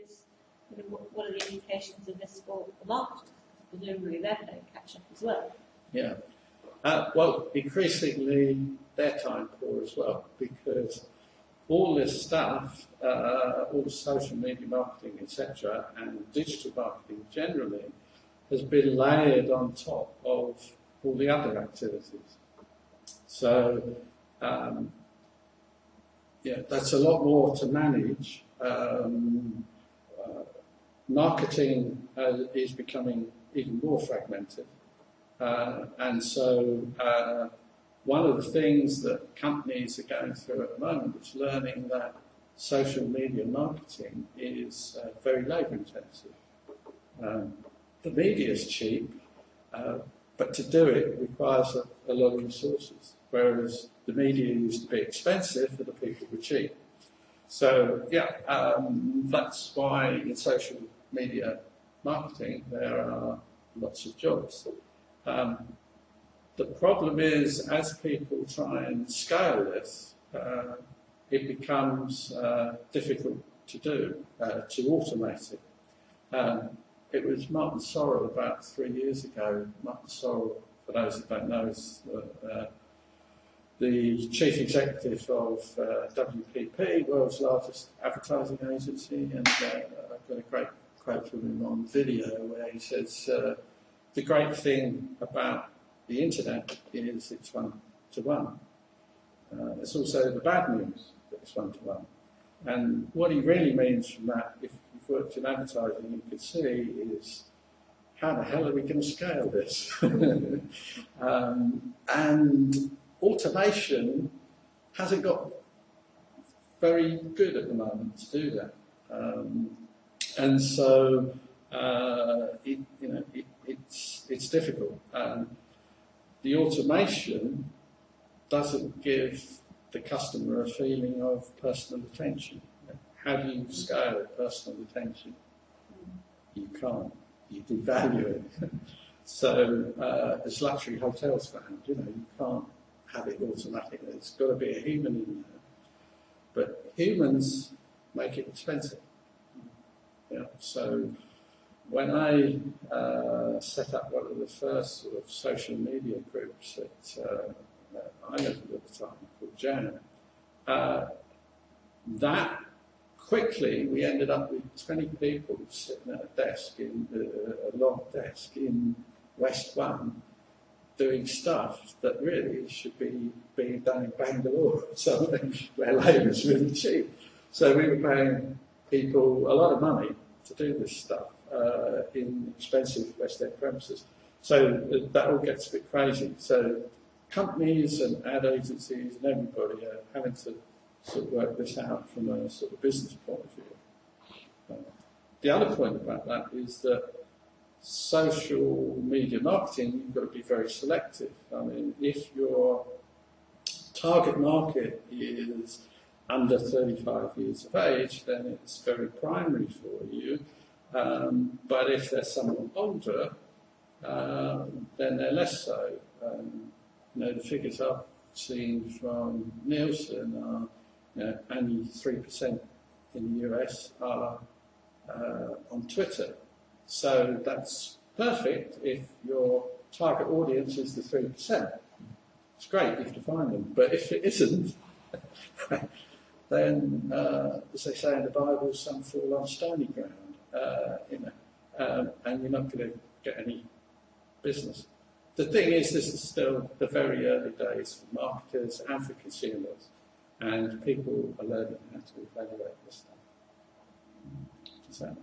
is, what are the implications of this for marketers? Presumably they're playing catch up as well. Yeah. Well, increasingly they're time poor as well, because all this stuff, all the social media marketing, etc., and digital marketing generally, has been layered on top of all the other activities. So, that's a lot more to manage. Marketing is becoming even more fragmented. And so one of the things that companies are going through at the moment is learning that social media marketing is very labour intensive. The media is cheap, but to do it requires a lot of resources, whereas the media used to be expensive and the people were cheap. So, that's why in social media marketing there are lots of jobs. The problem is, as people try and scale this, it becomes difficult to do, to automate it. It was Martin Sorrell about 3 years ago. Martin Sorrell, for those who don't know, is the chief executive of WPP, world's largest advertising agency, and I've got a great quote from him on video where he says, the great thing about the internet is it's one-to-one. It's also the bad news that it's one-to-one. And what he really means from that, if you've worked in advertising, you can see is, how the hell are we going to scale this? And automation hasn't got very good at the moment to do that. And so it's difficult. The automation doesn't give the customer a feeling of personal attention. How do you scale personal attention? You can't. You devalue it. So as luxury hotels found, you can't have it automatically. It's got to be a human in there. But humans make it expensive. Yeah. So when I set up one of the first sort of social media groups at Ireland at the time, called Jan, that quickly we ended up with 20 people sitting at a desk, a long desk in West One, doing stuff that really should be being done in Bangalore or something, where labour is really cheap. So we were paying people a lot of money to do this stuff in expensive West End premises. So that all gets a bit crazy. So companies and ad agencies and everybody are having to sort of work this out from a sort of business point of view. The other point about that is that social media marketing, you've got to be very selective. I mean, if your target market is under 35 years of age, then it's very primary for you. But if they're someone older, then they're less so. The figures I've seen from Nielsen are only 3% in the US are on Twitter. So that's perfect if your target audience is the 3%. It's great if you find them, but if it isn't, then, as they say in the Bible, some fall on stony ground, and you're not going to get any business. The thing is, this is still the very early days for marketers and for consumers, and people are learning how to evaluate this stuff. So,